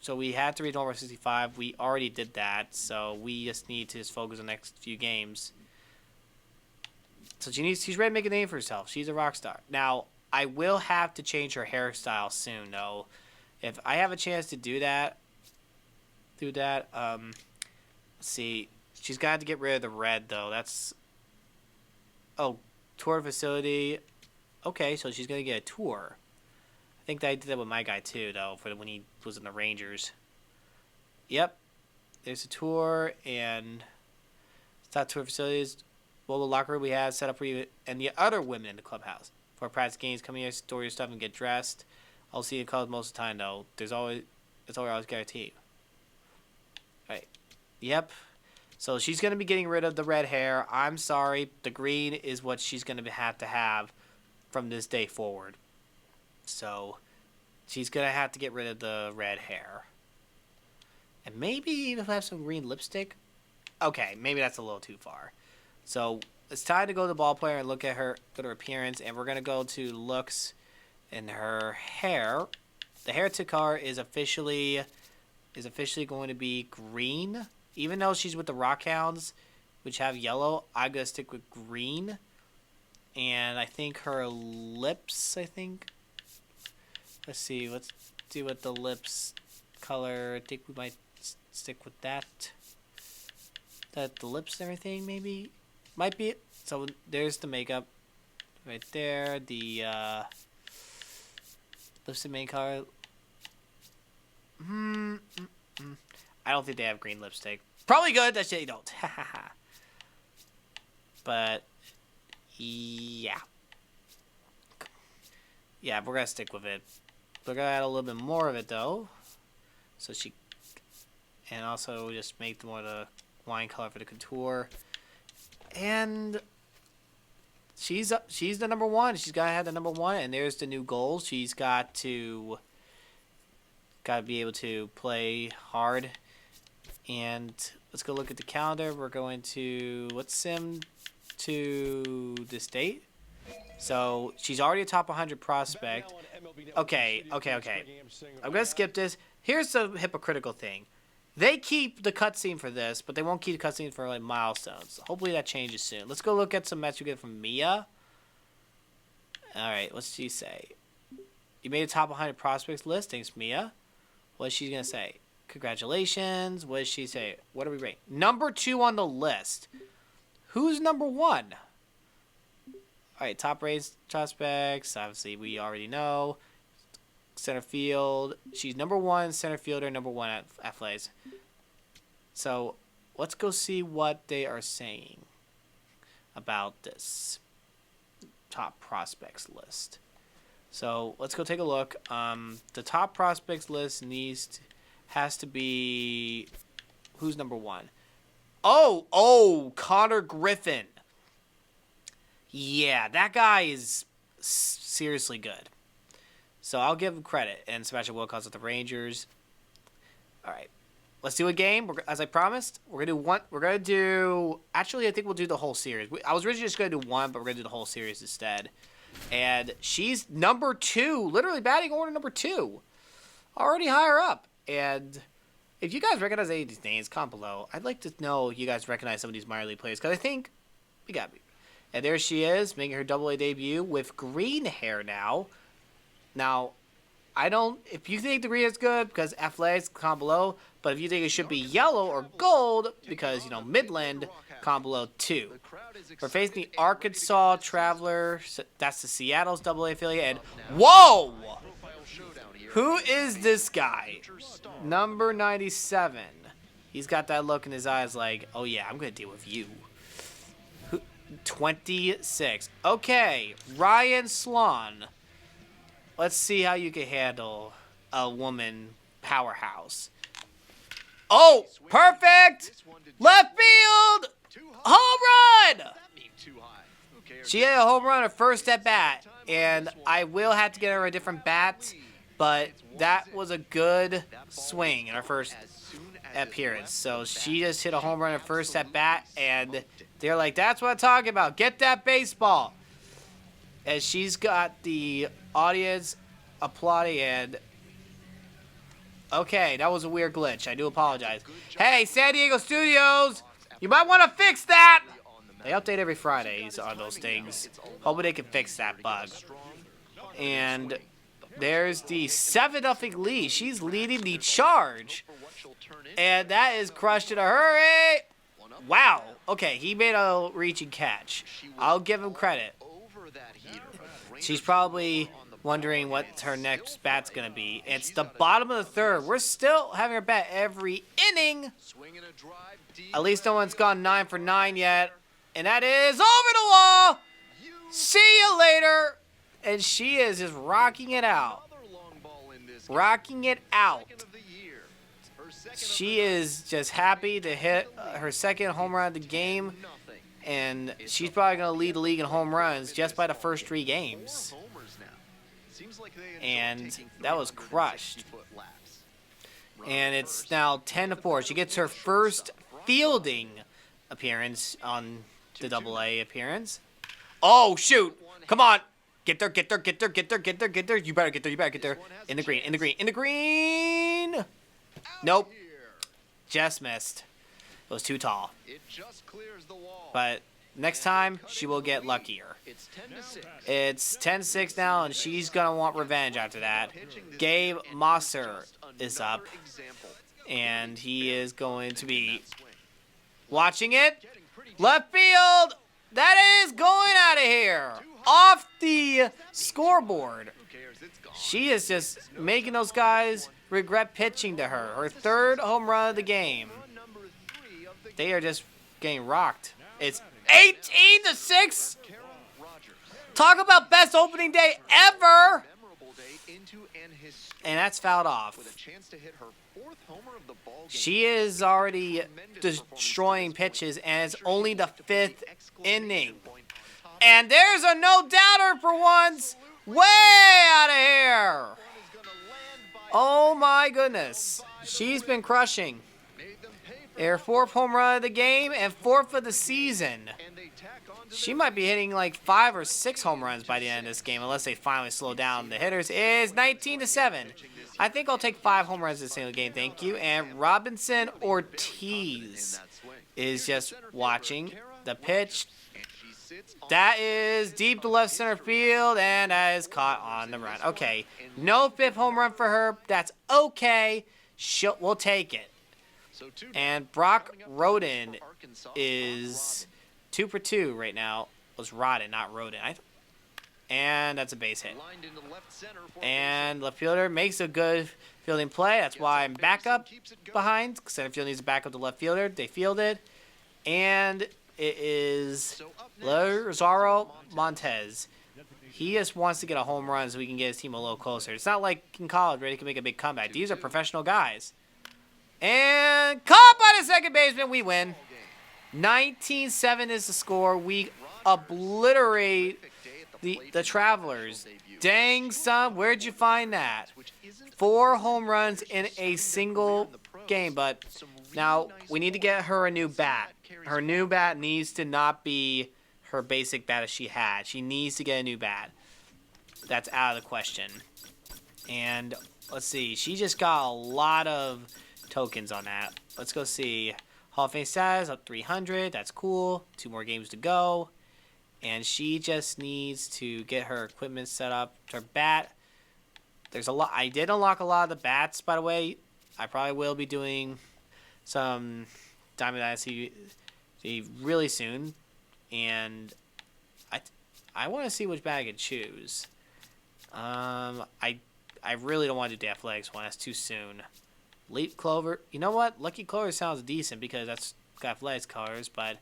so we had to reach over 65. We already did that, so we just need to focus on the next few games. So she's ready to make a name for herself. She's a rock star. Now, I will have to change her hairstyle soon, though. If I have a chance to do that, let's see. She's got to get rid of the red, though. That's... Oh, tour facility. Okay, so she's going to get a tour. I think I did that with my guy, too, though, for when he was in the Rangers. Yep. There's a tour, and... It's not tour facilities. Well, the locker room we have set up for you and the other women in the clubhouse. For practice games, come here, store your stuff, and get dressed. I'll see you in college most of the time, though. It's always guaranteed. Alright. Yep. So she's going to be getting rid of the red hair. I'm sorry. The green is what she's going to have to have from this day forward. So she's going to have to get rid of the red hair. And maybe even have some green lipstick. Okay, maybe that's a little too far. So it's time to go to the ball player and look at her appearance. And we're going to go to looks and her hair. The hair to color is officially going to be green. Even though she's with the Rockhounds, which have yellow, I'm going to stick with green. And I think her lips, Let's see, let's do with the lips color. I think we might stick with that. The lips and everything, maybe? Might be it. So there's the makeup right there. The lips and main color. I don't think they have green lipstick. Probably good that they don't. But yeah. Yeah, we're gonna stick with it. We're gonna add a little bit more of it though. So and also just make more of the wine color for the contour. And she's the number one. She's gotta have the number one, and there's the new goal. She's got to be able to play hard. And let's go look at the calendar. We're going to sim to this date. So she's already a top 100 prospect. Okay. I'm gonna skip this. Here's the hypocritical thing. They keep the cutscene for this, but they won't keep the cutscene for like milestones. Hopefully that changes soon. Let's go look at some matches we get from Mia. All right, what's she say? You made a top 100 prospects list. Thanks, Mia. What's she gonna say? Congratulations. What does she say? What are we rating? Number 2 on the list. Who's number 1? All right, top rated prospects. Obviously, we already know. Center field. She's number 1 center fielder, number 1 at athletics. So let's go see what they are saying about this top prospects list. So let's go take a look. The top prospects list has to be who's number 1? Oh, Connor Griffin. Yeah, that guy is seriously good. So I'll give him credit. And Sebastian Wilcox with the Rangers. All right, let's do a game. As I promised, we're gonna do one. We're gonna do. Actually, I think we'll do the whole series. I was originally just gonna do one, but we're gonna do the whole series instead. And she's number 2, literally batting order number 2. Already higher up. And if you guys recognize any of these names, comment below. I'd like to know if you guys recognize some of these minor league players, because I think we got me. And there she is, making her AA debut with green hair now. Now, if you think the green is good, because athletics, comment below. But if you think it should be yellow or gold, because, Midland, comment below too. We're facing the Arkansas Traveler. That's the Seattle's AA affiliate. And, whoa! Who is this guy? Number 97. He's got that look in his eyes like, oh yeah, I'm going to deal with you. 26. Okay, Ryan Sloan. Let's see how you can handle a woman powerhouse. Oh, perfect! Left field! Home run! She had a home run her first at bat, and I will have to get her a different bat, but that was a good swing in her first appearance. So she just hit a home run her first at bat, and they're like, that's what I'm talking about. Get that baseball. And she's got the audience applauding, and okay, that was a weird glitch. I do apologize. Hey, San Diego Studios, you might want to fix that. They update every Fridays on those things. Hoping they can fix that bug. And there's the 7-0 lead. She's leading the charge. And that is crushed in a hurry. Wow. Okay, he made a reaching catch. I'll give him credit. She's probably wondering what her next bat's going to be. It's the bottom of the third. We're still having her bat every inning. At least no one's gone 9 for 9 yet. And that is over the wall. See you later. And she is just rocking it out. Rocking it out. She is just happy to hit her second home run of the game. And she's probably going to lead the league in home runs just by the first 3 games. And that was crushed. And it's now 10-4. She gets her first fielding appearance on the AA appearance. Oh, shoot. Come on. Get there, get there, get there, get there, get there, get there. You better get there, you better get there. In the green, in the green, in the green. Nope. Just missed. It was too tall. But next time, she will get luckier. It's 10-6 now, and she's going to want revenge after that. Gabe Mosser is up, and he is going to be watching it. Left field. That is going out of here. Off the scoreboard. She is just making those guys regret pitching to her. Her 3rd home run of the game. They are just getting rocked. It's 18-6. Talk about best opening day ever. And that's fouled off. She is already destroying pitches, and it's only the 5th inning. And there's a no-doubter for once. Way out of here. Oh, my goodness. She's been crushing. Her 4th home run of the game and 4th of the season. She might be hitting like 5 or 6 home runs by the end of this game, unless they finally slow down the hitters. It is 19-7. I think I'll take 5 home runs in a single game, thank you. And Robinson Ortiz is just watching the pitch. That is deep to left center field, and that is caught on the run. Okay, no 5th home run for her. That's okay. We'll take it. And Brock Roden is 2 for 2 right now. It was Rodden, not Roden. And that's a base hit. And left fielder makes a good fielding play. That's why I'm back up behind. Center field needs to back up the left fielder. They fielded. And it is Lazaro Montez. He just wants to get a home run so we can get his team a little closer. It's not like in college where he can make a big comeback. These are professional guys. And caught by the second baseman. We win. 19-7 is the score. We obliterate the Travelers. Dang, son, where'd you find that? 4 home runs in a single game, but now we need to get her a new bat. Her new bat needs to not be her basic bat that she had. She needs to get a new bat. That's out of the question. And let's see. She just got a lot of tokens on that. Let's go see. Hall of Fame status up 300. That's cool. 2 more games to go. And she just needs to get her equipment set up. Her bat. There's a lot. I did unlock a lot of the bats, by the way. I probably will be doing some Diamond Dynasty really soon. And I want to see which bat I can choose. I really don't want to do the Athletics one. That's too soon. Leaf Clover. You know what? Lucky Clover sounds decent because that's got Athletics colors. But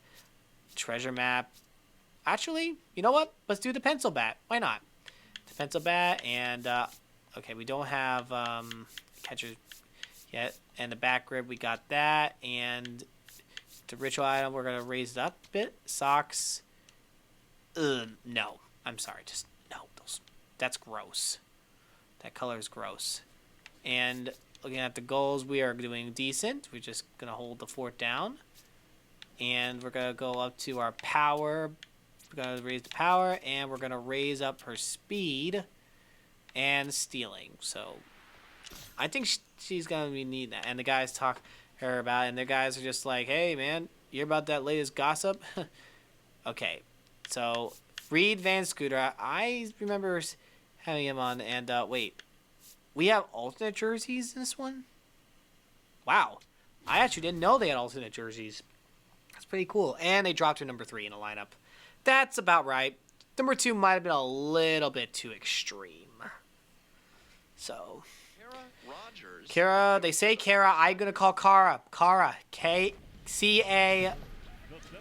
Treasure Map. Actually, you know what? Let's do the Pencil Bat. Why not? The Pencil Bat and... okay, we don't have catchers yet. And the back grip, we got that. And the ritual item, we're going to raise it up a bit. Socks. No. I'm sorry. Just no. That's gross. That color is gross. And looking at the goals, we are doing decent. We're just going to hold the fort down. And we're going to go up to our power. We're going to raise the power. And we're going to raise up her speed. And stealing. So I think she's going to be needing that. And the guys talk her about it. And the guys are just like, hey, man, you hear about that latest gossip? Okay. So Reed Van Scooter. I remember having him on. And wait. We have alternate jerseys in this one? Wow. I actually didn't know they had alternate jerseys. That's pretty cool. And they dropped her number 3 in the lineup. That's about right. Number 2 might have been a little bit too extreme. So, Cara, they say Cara. I'm going to call Cara. Cara. K-C-A.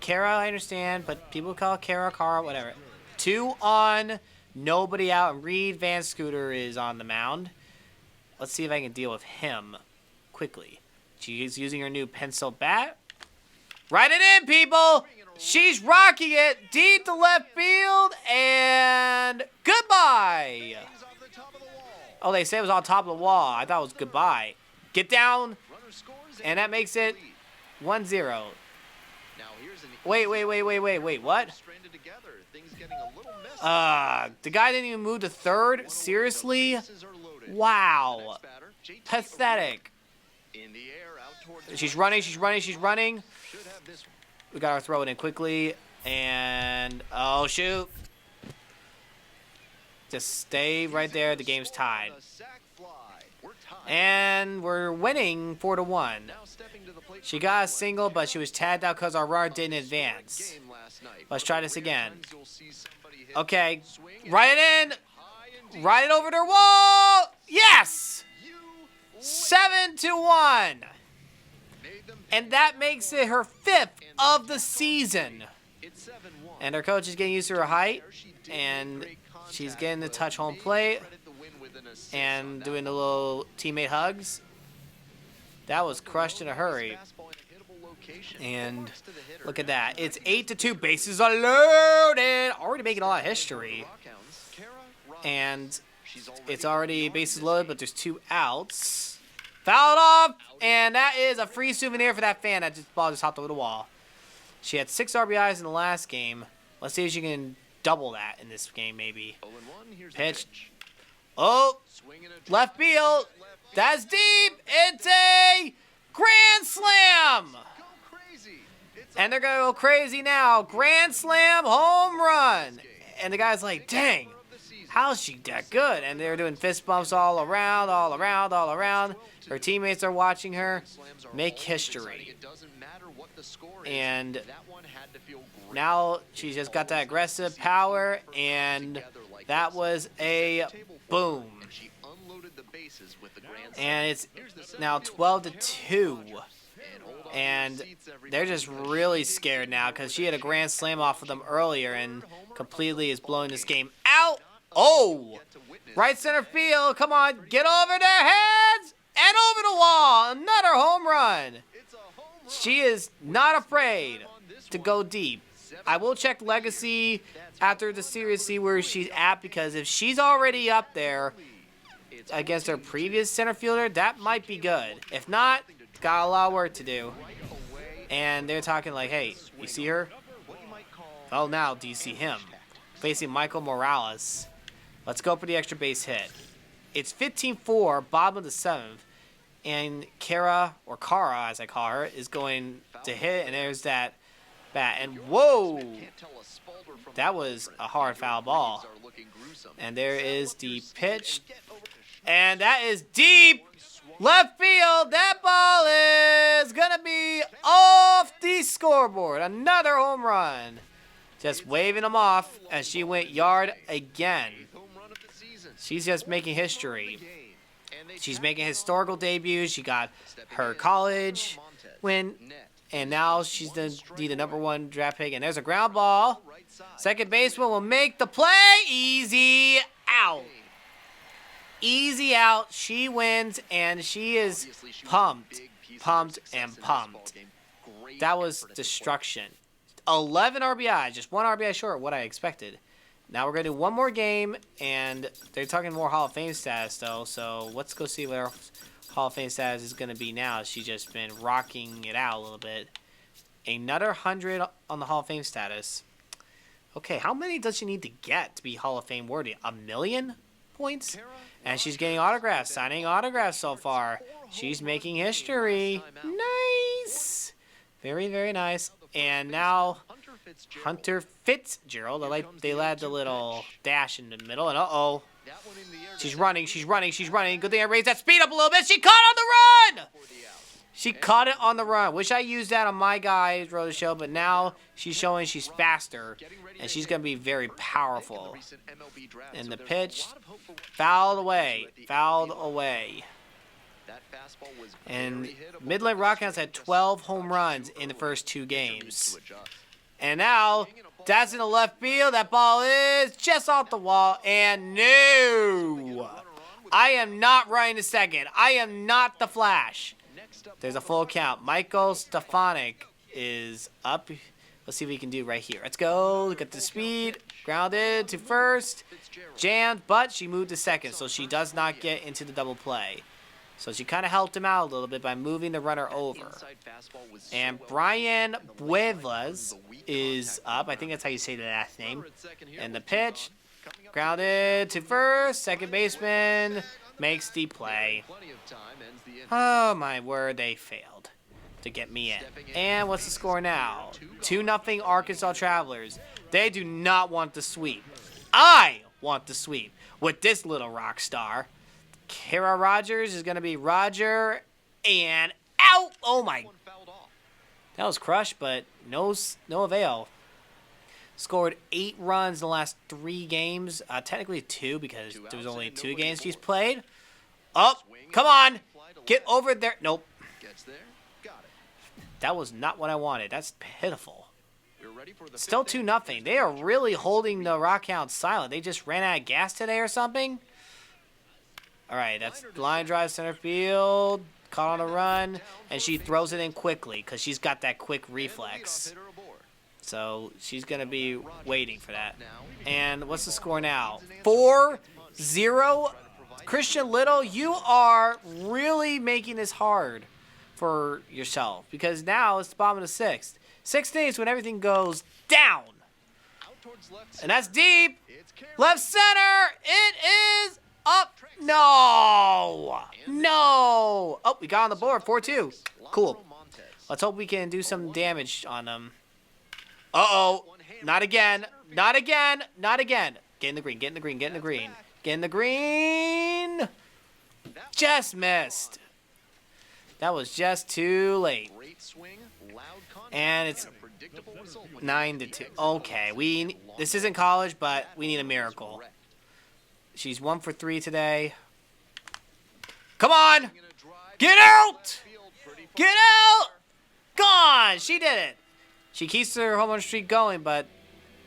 Cara, I understand, but people call Cara, whatever. 2 on, nobody out, and Reed Van Scooter is on the mound. Let's see if I can deal with him quickly. She's using her new pencil bat. Write it in, people! She's rocking it deep to left field, and goodbye! Oh, they say it was on top of the wall. I thought it was goodbye. Get down, and that makes it 1-0. Wait, what? The guy didn't even move to third? Seriously? Wow. Pathetic. She's running. We gotta throw it in quickly. And, oh, shoot. Just stay right there. The game's tied. And we're winning 4-1. She got a single, but she was tagged out because our runner didn't advance. Let's try this again. Okay. Write it in. Write it over their wall. Yes! 7-1. And that makes it her 5th of the season. And her coach is getting used to her height. And she's getting to touch home plate. And doing the little teammate hugs. That was crushed in a hurry. And look at that. It's 8-2. Bases are loaded. Already making a lot of history. And it's already bases loaded, but there's 2 outs. Fouled off. And that is a free souvenir for that fan that just ball just hopped over the wall. She had 6 RBIs in the last game. Let's see if she can double that in this game, maybe. Pitch. Oh, left field. That's deep. It's a grand slam. And they're going to go crazy now. Grand slam, home run. And the guy's like, dang, how's she that good? And they're doing fist bumps all around. Her teammates are watching her make history. And now she's just got that aggressive power. And that was a boom. And it's now 12-2. And they're just really scared now because she had a grand slam off of them earlier and completely is blowing this game out. Oh! Right center field. Come on. Get over their heads and over the wall. Another home run. She is not afraid to go deep. I will check Legacy after the series, see where she's at, because if she's already up there against her previous center fielder, that might be good. If not, got a lot of work to do. And they're talking like, hey, you see her? Oh, now do you see him? Facing Michael Morales. Let's go for the extra base hit. It's 15-4, bottom of the 7th. And Cara, or Cara as I call her, is going to hit. And there's that bat. And whoa! That was a hard foul ball. And there is the pitch. And that is deep left field. That ball is going to be off the scoreboard. Another home run. Just waving them off as she went yard again. She's just making history. She's making historical debuts. She got her college win. And now she's the #1 draft pick. And there's a ground ball. Second baseman will make the play. Easy out. Easy out. She wins, and she is pumped. Pumped and pumped. That was destruction. 11 RBI. Just 1 RBI short of what I expected. Now we're going to do one more game, and they're talking more Hall of Fame status, though. So let's go see what our Hall of Fame status is going to be now. She's just been rocking it out a little bit. Another 100 on the Hall of Fame status. Okay, how many does she need to get to be Hall of Fame worthy? 1 million points? And she's getting autographs, signing autographs so far. She's making history. Nice. Very, very nice. And now Hunter Fitzgerald. They add the little dash in the middle. And uh-oh. She's running. She's running. She's running. Good thing I raised that speed up a little bit. She caught on the run. She caught it on the run. Wish I used that on my guys, Road to Show, but now she's showing she's faster, and she's going to be very powerful. And the pitch, fouled away. Fouled away. And Midland Rockhounds had 12 home runs in the first 2 games. And now, that's in the left field. That ball is just off the wall. And no! I am not running to second. I am not the Flash. There's a full count. Michael Stefanik is up. Let's see what he can do right here. Let's go. Look at the speed. Grounded to first. Jammed, but she moved to second, so she does not get into the double play. So she kind of helped him out a little bit by moving the runner over. And Brian Buevas is up. I think that's how you say the last name. And the pitch, grounded to first. Second baseman makes the play. Oh, my word, they failed to get me in. And what's the score now? 2-0 Arkansas Travelers. They do not want the sweep. I want the sweep with this little rock star. Cara Rogers is going to be Roger, and out! Oh, my. That was crushed, but no avail. Scored 8 runs in the last 3 games. Technically 2 because there was only 2 games she's played. Oh, come on. Get over there. Nope. That was not what I wanted. That's pitiful. Still 2-0. They are really holding the Rockhounds silent. They just ran out of gas today or something. All right, that's line drive center field. Caught on a run, and she throws it in quickly because she's got that quick reflex. So she's going to be waiting for that. And what's the score now? 4-0. Christian Little, you are really making this hard for yourself because now it's the bottom of the 6th. 6 innings when everything goes down. And that's deep. Left center. It is up. No. No. Oh, we got on the board. 4-2. Cool. Let's hope we can do some damage on them. Uh-oh. Not again. Not again. Not again. Get in the green. Get in the green. Get in the green. Get in the green. Just missed. That was just too late. And it's 9-2. Okay, this isn't college, but we need a miracle. She's 1 for 3 today. Come on! Get out! Get out! Gone! She did it. She keeps her home run streak going, but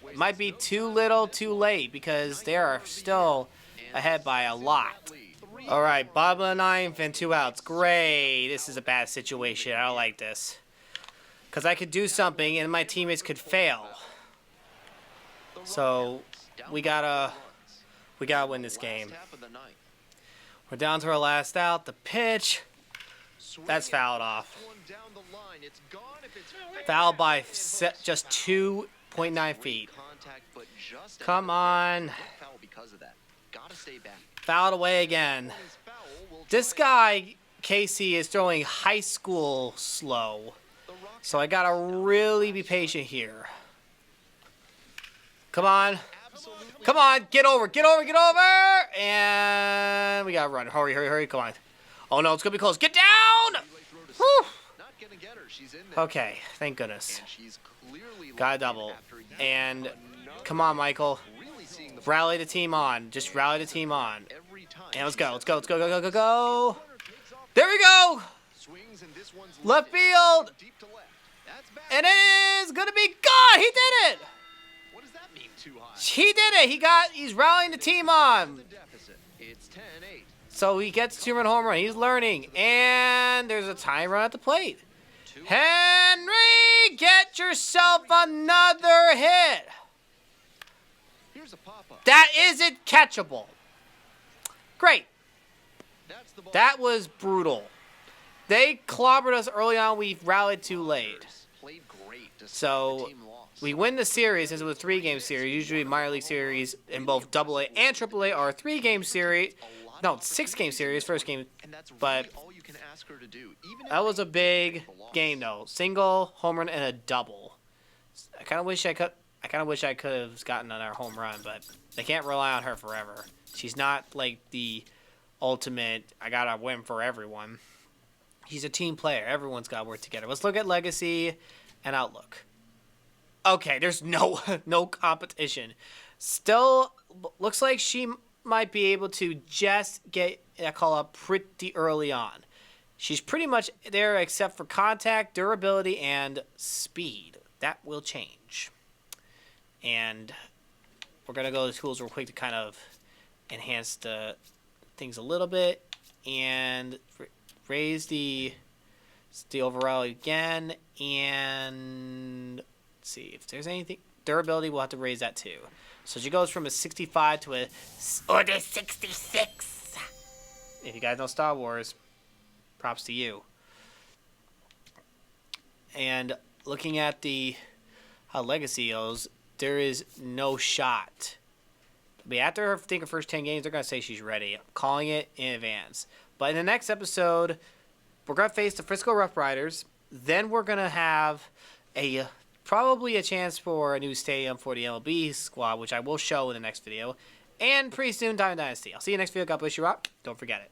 it might be too little, too late because they are still ahead by a lot. All right, bottom of the 9th and 2 outs. Great. This is a bad situation. I don't like this. Because I could do something and my teammates could fail. So we gotta win this game. We're down to our last out. The pitch. That's fouled off. Fouled by just 2 .9 feet. Come on. Fouled away again. This guy, Casey, is throwing high school slow. So I gotta really be patient here. Come on. Come on. Get over. Get over. Get over. And we gotta run. Hurry, hurry, hurry. Come on. Oh, no. It's gonna be close. Get down. Whew. Okay. Thank goodness. Got a double. And come on, Michael. Rally the team on. Just rally the team on. And let's go. Let's go. Let's go. Go, go, go, go. There we go. Left field. And it is going to be gone. He did it. He did it. He's rallying the team on. So he gets 2-run home run. He's learning. And there's a tying run at the plate. Henry, get yourself another hit. That isn't catchable. Great. That was brutal. They clobbered us early on. We rallied too late. So we win the series since it was a 3-game series. Usually minor league series in both AA and AAA are a 3-game series. No, 6-game series, first game. But that was a big game, though. Single, home run, and a double. I kind of wish I could have gotten another home run, but they can't rely on her forever. She's not like the ultimate, I gotta win for everyone. She's a team player. Everyone's got to work together. Let's look at legacy and outlook. Okay, there's no competition. Still, looks like she might be able to just get that call up pretty early on. She's pretty much there except for contact, durability, and speed. That will change. And we're going to go to tools real quick to kind of enhance the things a little bit. And raise the overall again. And let's see if there's anything. Durability, we'll have to raise that too. So she goes from a 65 to a 66. If you guys know Star Wars, props to you. And looking at how legacy goes, there is no shot. But after her first 10 games, they're going to say she's ready. I'm calling it in advance. But in the next episode, we're going to face the Frisco Rough Riders. Then we're going to have probably a chance for a new stadium for the MLB squad, which I will show in the next video. And pretty soon, Diamond Dynasty. I'll see you next video. God bless you, Rock. Don't forget it.